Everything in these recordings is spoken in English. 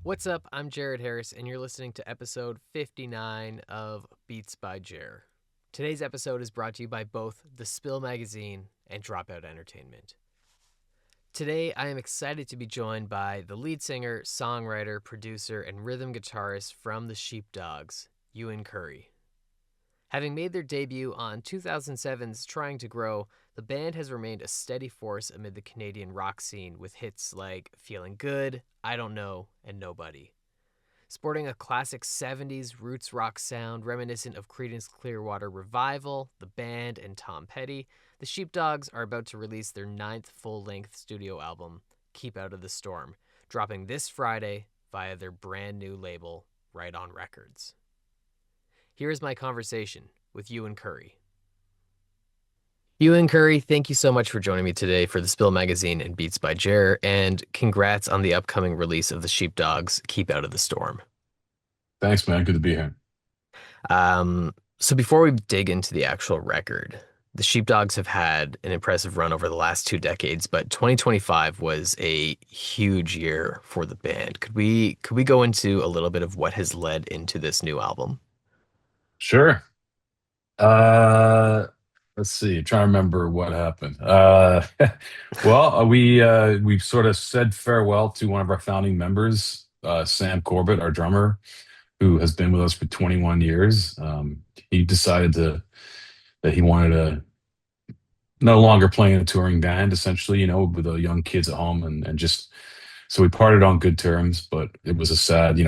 What's up? I'm Jared Harris, and you're listening to episode 59 of Beats by Jer. Today's episode is brought to you by both The Spill Magazine and Dropout Entertainment. Today, I am excited to be joined by the lead singer, songwriter, producer, and rhythm guitarist from the Sheepdogs, Ewan Currie. Having made their debut on 2007's Trying to Grow, the band has remained a steady force amid the Canadian rock scene with hits like Feeling Good, I Don't Know, and Nobody. Sporting a classic 70s roots rock sound reminiscent of Creedence Clearwater Revival, The Band, and Tom Petty, the Sheepdogs are about to release their 9th full-length studio album, Keep Out of the Storm, dropping this Friday via their brand new label, Right On Records. Here is my conversation with Ewan Currie. Ewan Currie, thank you so much for joining me today for the Spill Magazine and Beats by Jer, and congrats on the upcoming release of the Sheepdogs' Keep Out of the Storm. Thanks, man. Good to be here. So before we dig into the actual record, the Sheepdogs have had an impressive run over the last 2 decades, but 2025 was a huge year for the band. Could we go into a little bit of what has led into this new album? Sure. Uh, let's see. Trying to remember what happened. We sort of said farewell to one of our founding members, Sam Corbett, our drummer, who has been with us for 21 years. He decided that he wanted to no longer play in a touring band, essentially, with the young kids at home, and just so we parted on good terms. But it was a sad,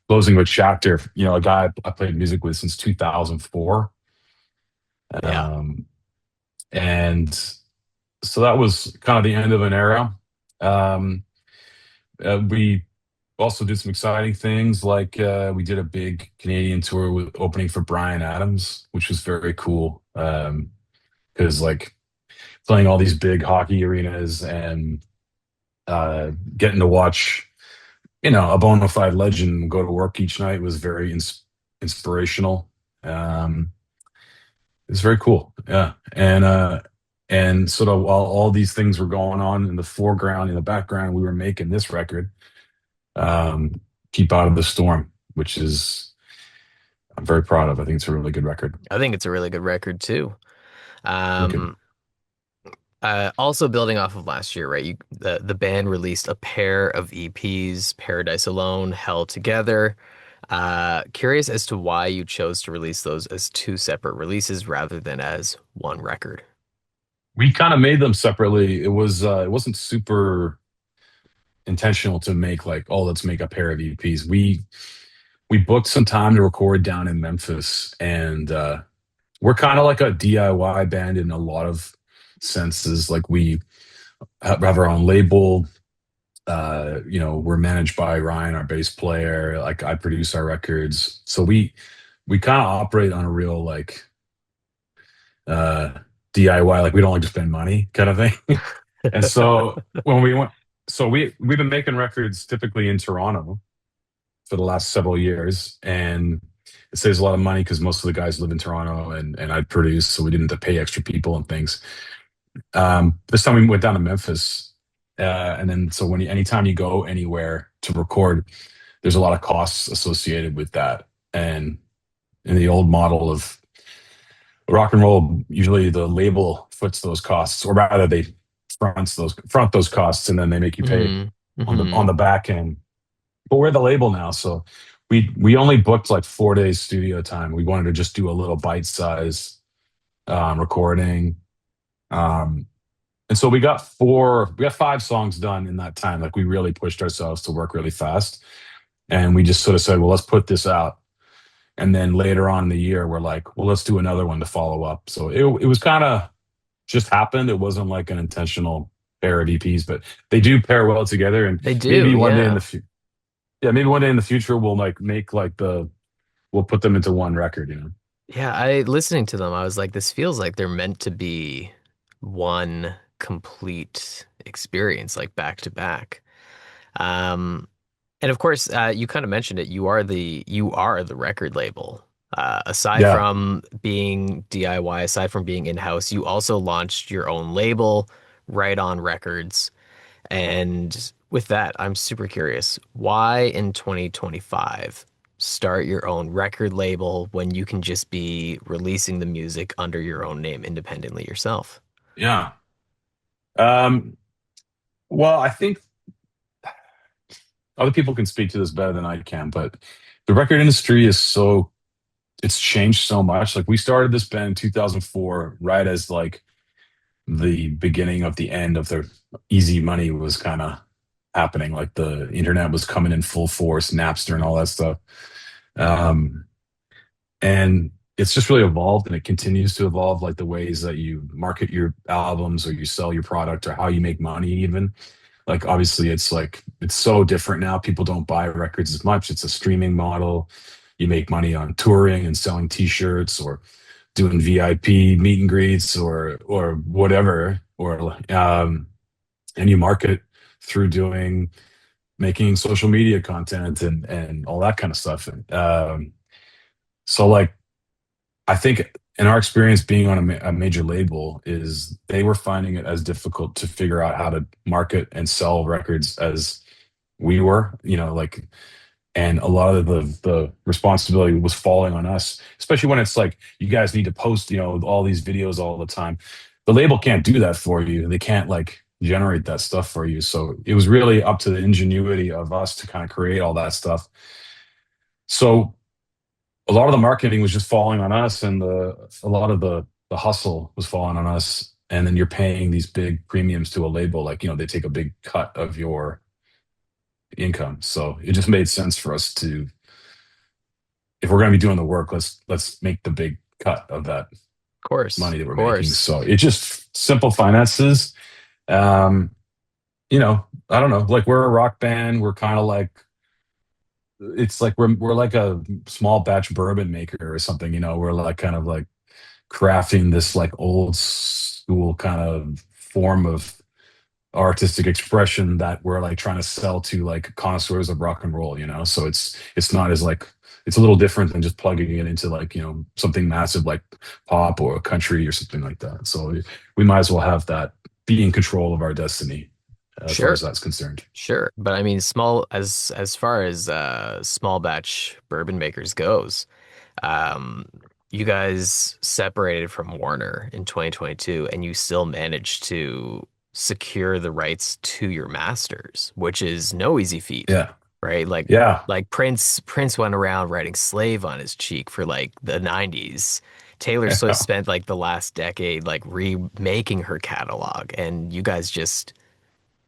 closing of a chapter. A guy I played music with since 2004. Yeah. Um, and so that was kind of the end of an era. Um, we also did some exciting things, like we did a big Canadian tour with opening for Bryan Adams, which was very cool. Because like playing all these big hockey arenas and getting to watch, a bona fide legend go to work each night was very inspirational. Um, it's very cool. Yeah. And sort of while all these things were going on in the foreground, in the background, we were making this record, um, Keep Out of the Storm, which is I'm very proud of. I think it's a really good record. I think it's a really good record too. Thank you. Um, Also building off of last year, right? The band released a pair of EPs, Paradise Alone, Hell Together. Curious as to why you chose to release those as two separate releases rather than as one record. We kind of made them separately. It wasn't super intentional to make like, oh, let's make a pair of EPs. We booked some time to record down in Memphis, and we're kind of like a DIY band in a lot of senses. Like we have our own label. We're managed by Ryan, our bass player. Like I produce our records, so we kind of operate on a real like uh, DIY. Like we don't like to spend money kind of thing. And so when we went, so we've been making records typically in Toronto for the last several years, and it saves a lot of money because most of the guys live in Toronto, and I produce, so we didn't have to pay extra people and things. This time we went down to Memphis, and then so anytime you go anywhere to record, there's a lot of costs associated with that. And in the old model of rock and roll, usually the label foots those costs, or rather they front those costs, and then they make you pay Hmm. on the back end. But we're the label now, so we only booked like 4 days studio time. We wanted to just do a little bite size recording. Um, and so we got 5 songs done in that time. Like we really pushed ourselves to work really fast. And we just sort of said, well, let's put this out. And then later on in the year, we're like, well, let's do another one to follow up. So it was kind of just happened. It wasn't like an intentional pair of EPs, but they do pair well together. And They do, maybe one day in yeah. the future, yeah, maybe one day in the future, we'll like make like we'll put them into one record. Yeah, I listening to them, I was like, this feels like they're meant to be one complete experience, like back to back. Um, and of course, you kind of mentioned it. You are the record label. Aside Yeah. from being DIY, aside from being in-house, you also launched your own label, Right On Records. And with that, I'm super curious. Why in 2025 start your own record label when you can just be releasing the music under your own name independently yourself? Yeah. Um, well, I think other people can speak to this better than I can, but the record industry is so it's changed so much. Like we started this band in 2004, right as like the beginning of the end of the easy money was kind of happening. Like the internet was coming in full force, Napster and all that stuff. Um, and it's just really evolved and it continues to evolve, like the ways that you market your albums or you sell your product or how you make money even. Like obviously it's so different now. People don't buy records as much. It's a streaming model. You make money on touring and selling t-shirts or doing VIP meet and greets or whatever, or and you market through doing making social media content and all that kind of stuff. So like I think in our experience being on a major label is they were finding it as difficult to figure out how to market and sell records as we were, like, and a lot of the responsibility was falling on us, especially when it's like you guys need to post, all these videos all the time. The label can't do that for you. They can't like generate that stuff for you. So it was really up to the ingenuity of us to kind of create all that stuff. So a lot of the marketing was just falling on us, and a lot of the hustle was falling on us. And then you're paying these big premiums to a label, like they take a big cut of your income. So it just made sense for us to, if we're going to be doing the work, let's make the big cut of that Of course, money that of we're making. course. So it just simple finances. Um, I don't know. Like we're a rock band. We're kind of like it's like we're like a small batch bourbon maker or something. We're like kind of like crafting this like old school kind of form of artistic expression that we're like trying to sell to like connoisseurs of rock and roll. So it's not as like it's a little different than just plugging it into like something massive like pop or country or something like that. So we might as well have that, be in control of our destiny as far as Sure. that's concerned. Sure, but I mean, small as far as small batch bourbon makers goes, um, you guys separated from Warner in 2022, and you still managed to secure the rights to your masters, which is no easy feat, Yeah, right? yeah, Like Prince went around writing "Slave" on his cheek for like the 90s. Taylor Swift yeah. spent like the last decade like remaking her catalog, and you guys just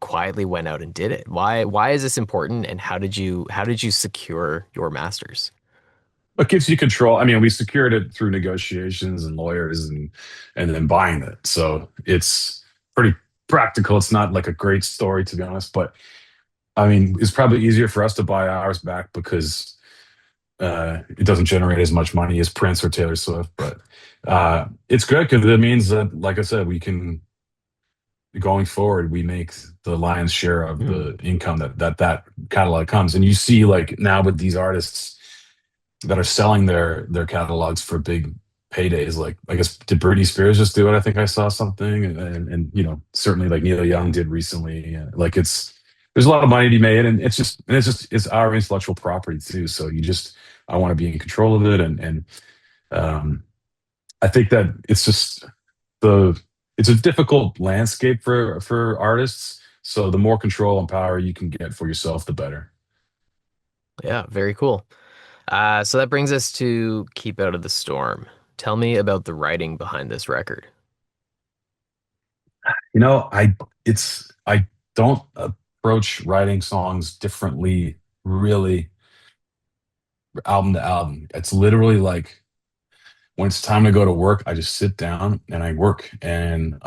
quietly went out and did it. Why is this important, and how did you secure your masters? It gives you control. I mean, we secured it through negotiations and lawyers and then buying it. So it's pretty practical. It's not like a great story to be honest, but I mean, it's probably easier for us to buy ours back because it doesn't generate as much money as Prince or Taylor Swift. But it's good because it means that, like I said, we can going forward we make the lion's share of Hmm. the income that catalog comes. And you see, like now with these artists that are selling their catalogs for big paydays. Like I guess did Britney Spears just do it? I think I saw something, and certainly like Neil Young did recently. Like there's a lot of money to be made, and it's our intellectual property too. So I want to be in control of it, and um, I think that the it's a difficult landscape for artists. So the more control and power you can get for yourself, the better. Yeah, very cool. So that brings us to Keep Out of the Storm. Tell me about the writing behind this record. You know, I don't approach writing songs differently, really, album to album. It's literally like when it's time to go to work, I just sit down and I work and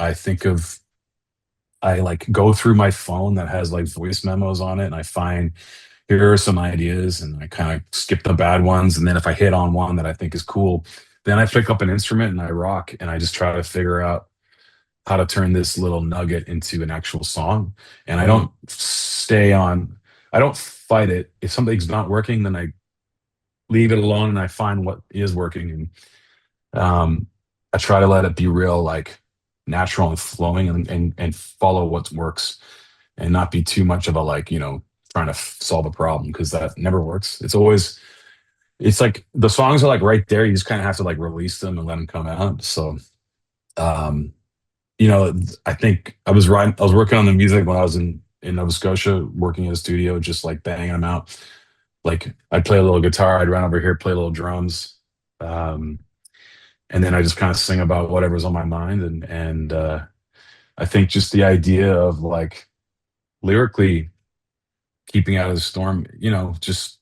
I like go through my phone that has like voice memos on it and I find here are some ideas and I kind of skip the bad ones. And then if I hit on one that I think is cool, then I pick up an instrument and I rock and I just try to figure out how to turn this little nugget into an actual song. And Mm, I don't fight it. If something's not working, then I leave it alone and I find what is working. And I try to let it be real, like natural and flowing and follow what works. and not be too much of a like, trying to solve a problem, because that never works. It's like the songs are like right there. You just kind of have to like release them and let them come out. So, um, I think I was working on the music when I was in Nova Scotia, working in a studio, just like banging them out. Like I'd play a little guitar, I'd run over here, play little drums, um, and then I just kind of sing about whatever's on my mind. And I think just the idea of like lyrically keeping out of the storm, just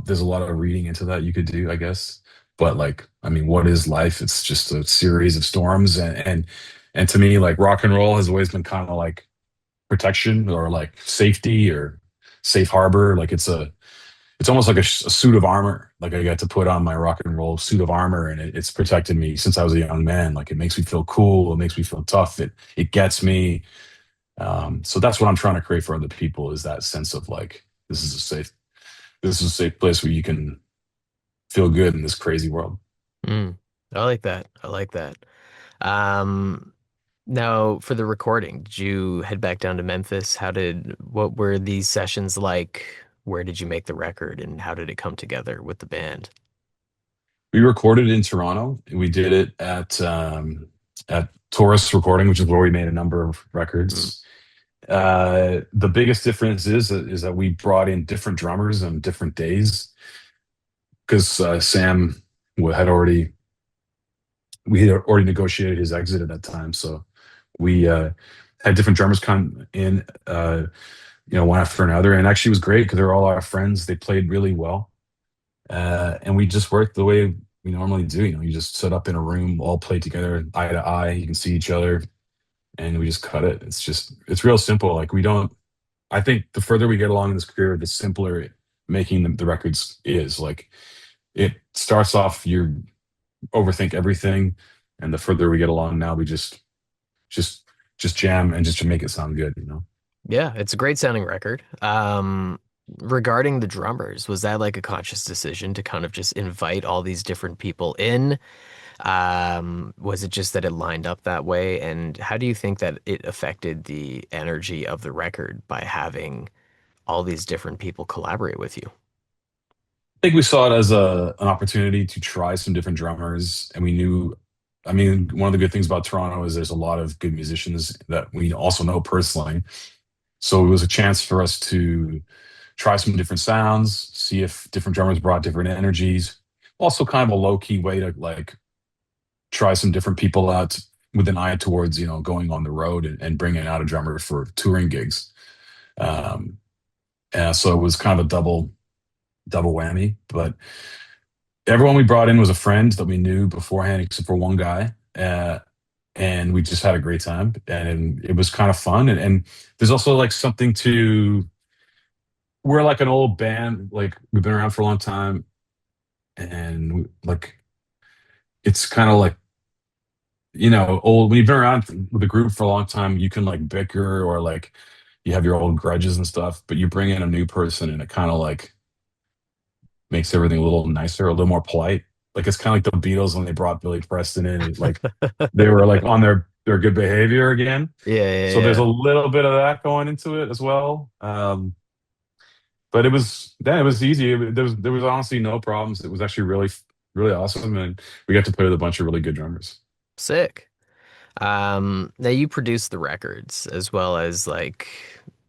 there's a lot of reading into that you could do, I guess. But like, I mean, what is life? It's just a series of storms, and to me, like rock and roll has always been kind of like protection or like safety or safe harbor. Like it's almost like a suit of armor. Like I got to put on my rock and roll suit of armor, and it's protected me since I was a young man. Like it makes me feel cool. It makes me feel tough. It gets me. So that's what I'm trying to create for other people, is that sense of like this is a safe place where you can feel good in this crazy world. Mm, I like that. I like that. Um, Now for the recording, did you head back down to Memphis? What were these sessions like? Where did you make the record and how did it come together with the band? We recorded in Toronto. We did it at Taurus Recording, which is where we made a number of Mm, records. The biggest difference is that we brought in different drummers on different days, because Sam had already we had already negotiated his exit at that time. So we had different drummers come in, one after another, and actually it was great because they were all our friends. They played really well, and we just worked the way we normally do. You just sit up in a room, all play together, eye to eye. You can see each other, and we just cut it. It's real simple. Like we don't. I think the further we get along in this career, the simpler making the records is. Like it starts off, you overthink everything, and the further we get along now, we just just jam and just to make it sound good. yeah, it's a great sounding record. Regarding the drummers, was that like a conscious decision to kind of just invite all these different people in? Was it just that it lined up that way? And how do you think that it affected the energy of the record by having all these different people collaborate with you? I think we saw it as an opportunity to try some different drummers, and we knew. I mean, one of the good things about Toronto is there's a lot of good musicians that we also know personally. So it was a chance for us to try some different sounds, see if different drummers brought different energies. Also, kind of a low key way to like try some different people out with an eye towards going on the road and bringing out a drummer for touring gigs. Um, and so it was kind of a double whammy. But everyone we brought in was a friend that we knew beforehand, except for one guy. And we just had a great time, and it was kind of fun. And there's also like something to we're like an old band, like we've been around for a long time, and like it's kind of like old when you've been around with a group for a long time, you can like bicker or like you have your old grudges and stuff, but you bring in a new person and it kind of like makes everything a little nicer, a little more polite. Like it's kind of like the Beatles when they brought Billy Preston in. Like they were like on their good behavior again. Yeah, yeah, So there's a yeah. little bit of that going into it as well. But it was easy. There was honestly no problems. It was actually really awesome, and we got to play with a bunch of really good drummers. Sick. Now you produce the records as well as like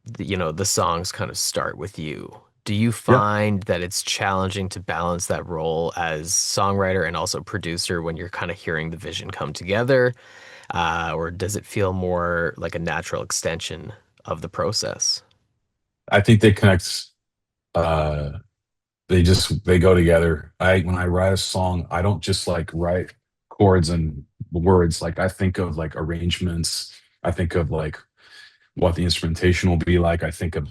the songs kind of start with you. Do you Yeah, find that it's challenging to balance that role as songwriter and also producer when you're kind of hearing the vision come together? Or does it feel more like a natural extension of the process? I think they connect. Uh, they go together. I When I write a song, I don't just like write chords and words. Like I think of like arrangements. I think of like what the instrumentation will be like. I think of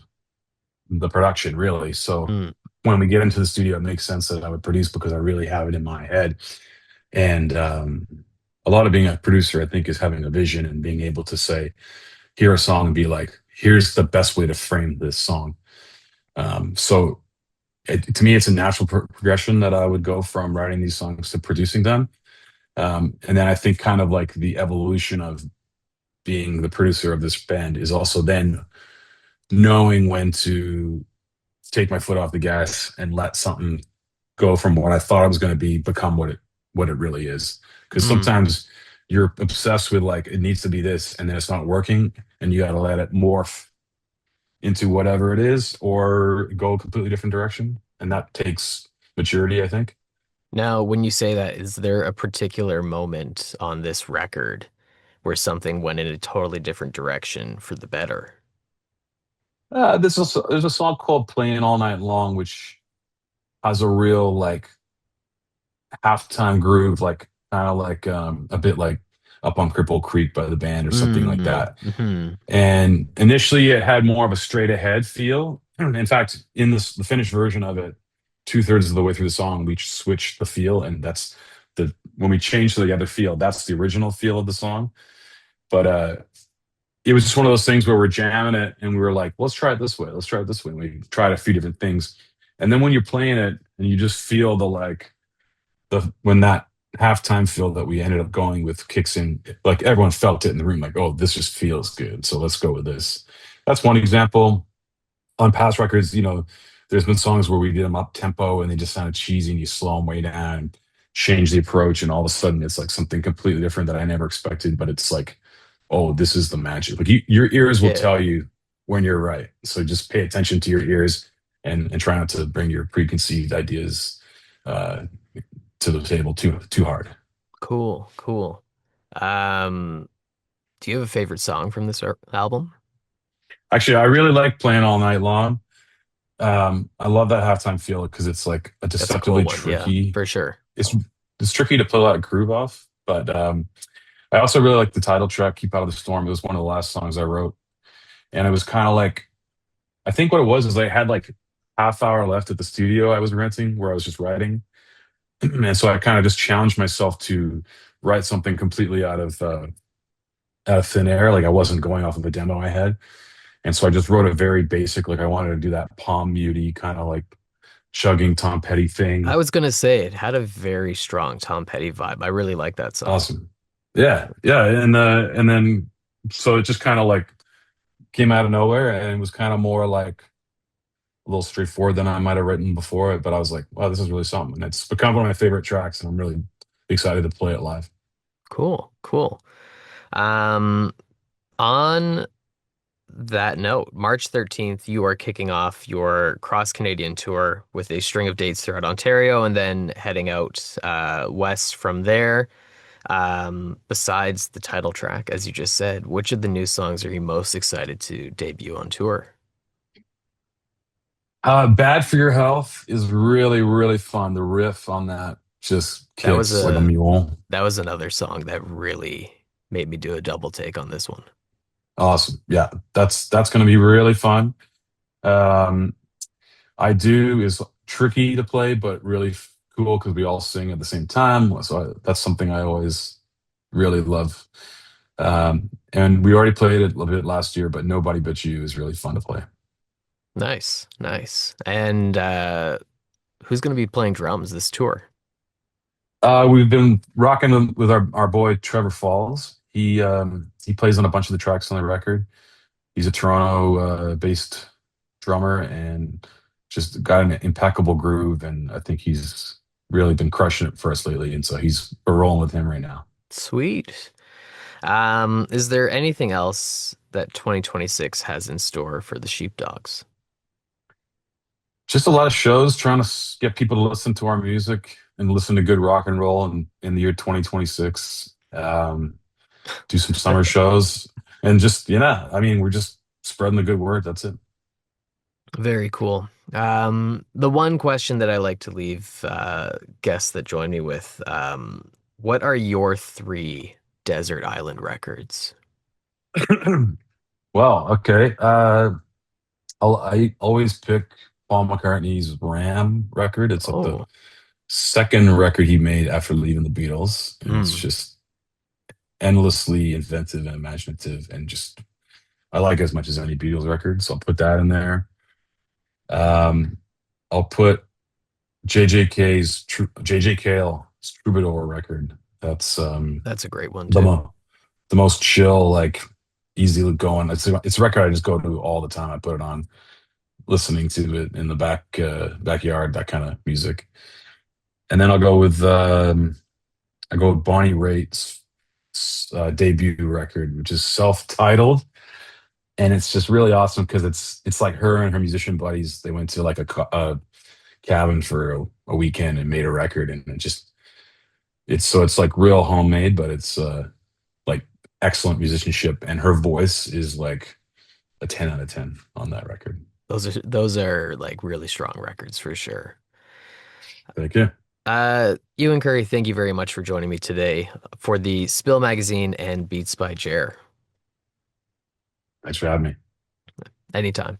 the production really. So Mm, when we get into the studio, it makes sense that I would produce because I really have it in my head. And a lot of being a producer, I think, is having a vision and being able to say, hear a song and be like, here's the best way to frame this song. So to me, it's a natural progression that I would go from writing these songs to producing them. And then I think kind of like the evolution of being the producer of this band is also then knowing when to take my foot off the gas and let something go from what I thought it was going to be become what it really is. Because Mm. sometimes you're obsessed with like it needs to be this, and then it's not working, and you got to let it morph into whatever it is, or go a completely different direction, and that takes maturity, I think. Now, when you say that, is there a particular moment on this record where something went in a totally different direction for the better? There's a song called "Playing All Night Long," which has a real like halftime groove, like kind of like a bit like "Up on Cripple Creek" by the band or something like Mm. that. Hmm. And initially, it had more of a straight ahead feel. In fact, in the finished version of it, 2/3 of the way through the song, we switched the feel, and that's the when we changed to the other feel, that's the original feel of the song. But it was just one of those things where we're jamming it, and we were like, let's try it this way, let's try it this way. And we tried a few different things, and then when you're playing it, and you just feel the like the when that halftime feel that we ended up going with kicks in, like everyone felt it in the room, like, oh, this just feels good. So let's go with this. That's one example. On past records, there's been songs where we did them up tempo and they just sounded cheesy, and you slow them way down and change the approach, and all of a sudden it's like something completely different that I never expected. But it's like, oh, this is the magic. Like your ears will Yeah, tell you when you're right. So just pay attention to your ears, and try not to bring your preconceived ideas uh, to the table too hard. cool, cool. Um, do you have a favorite song from this album? Actually, I really like playing all night long. I love that halftime feel because it's like a That's a cool deceptively one. Yeah, tricky. for sure. It's it's tricky to pull that groove off, but I also really like the title track, "Keep Out of the Storm." It was one of the last songs I wrote, and it was kind of like I think what it was is I had like half hour left at the studio I was renting where I was just writing, and so I kind of just challenged myself to write something completely out of thin air. Like I wasn't going off of a demo I had. And so I just wrote a very basic, like I wanted to do that palm muty kind of like chugging Tom Petty I thing. was gonna say it had a very strong Tom Petty vibe. I really like that song. Awesome. Yeah. Yeah. And then so it just kind of like came out of nowhere, and it was kind of more like a little straightforward than I might have written before it. But I was like, wow, this is really something. And it's become one of my favorite tracks, and I'm really excited to play it live. Cool, cool. Um, on that note, March 13th, you are kicking off your cross-Canadian tour with a string of dates throughout Ontario and then heading out west from there. Besides the title track, as you just said, which of the new songs are you most excited to debut on tour? Bad for Your Health is really, really fun. The riff on that just That was kicks like a a mule. that was another song that really made me do a double take on this one. Awesome. Yeah, that's going to be really fun. Um, I do is tricky to play, but really cool because we all sing at the same time. So that's something I always really love. And we already played it a little bit last year, but Nobody But You is really fun to play. Nice, nice. And who's going to be playing drums this tour? We've been rocking with our boy Trevor Falls. He plays on a bunch of the tracks on the record. He's a Toronto based drummer and just got an impeccable groove. And I think he's really been crushing it for us lately. And so we're rolling with him right now. Sweet. Is there anything else that 2026 has in store for the Sheepdogs? Just a lot of shows trying to get people to listen to our music and listen to good rock and roll in the year 2026. Do some summer shows and just, I mean, we're just spreading the good word. That's it. Very cool. The one question that I like to leave guests that join me with, what are your three desert island records? Well, okay. I always pick Paul McCartney's Ram record. It's like the Oh, second record he made after leaving the Beatles, and it's hmm, just endlessly inventive and imaginative, and just I like it as much as any Beatles record, so I'll put that in there. Um, I'll put JJ Cale's Troubadour record. That's that's a great one the too. mo the most chill, like easy going. It's a record I just go to all the time. I put it on, listening to it in the backyard, that kind of music. And then I go with Bonnie Raitt's debut record, which is self-titled, and it's just really awesome because it's like her and her musician buddies. They went to like a cabin for a weekend and made a record, and it's like real homemade, but it's like excellent musicianship, and her voice is like a 10 out of 10 on that record. Those are like really strong records for sure. Thank you. Ewan Currie, thank you very much for joining me today for the Spill Magazine and Beats by Jer. Thanks for having me. Anytime.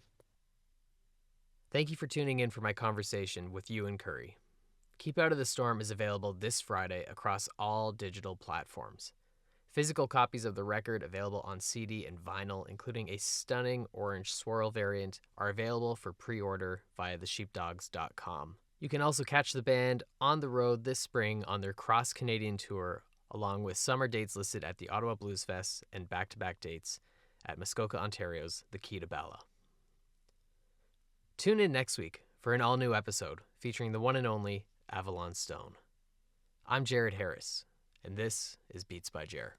Thank you for tuning in for my conversation with Ewan Currie. Keep Out of the Storm is available this Friday across all digital platforms. Physical copies of the record available on CD and vinyl, including a stunning orange swirl variant, are available for pre-order via thesheepdogs.com. You can also catch the band on the road this spring on their cross-Canadian tour, along with summer dates listed at the Ottawa Blues Fest and back-to-back dates at Muskoka, Ontario's The Key to Bala. Tune in next week for an all-new episode featuring the one and only Avalon Stone. I'm Jared Harris, and this is Beats by Jer.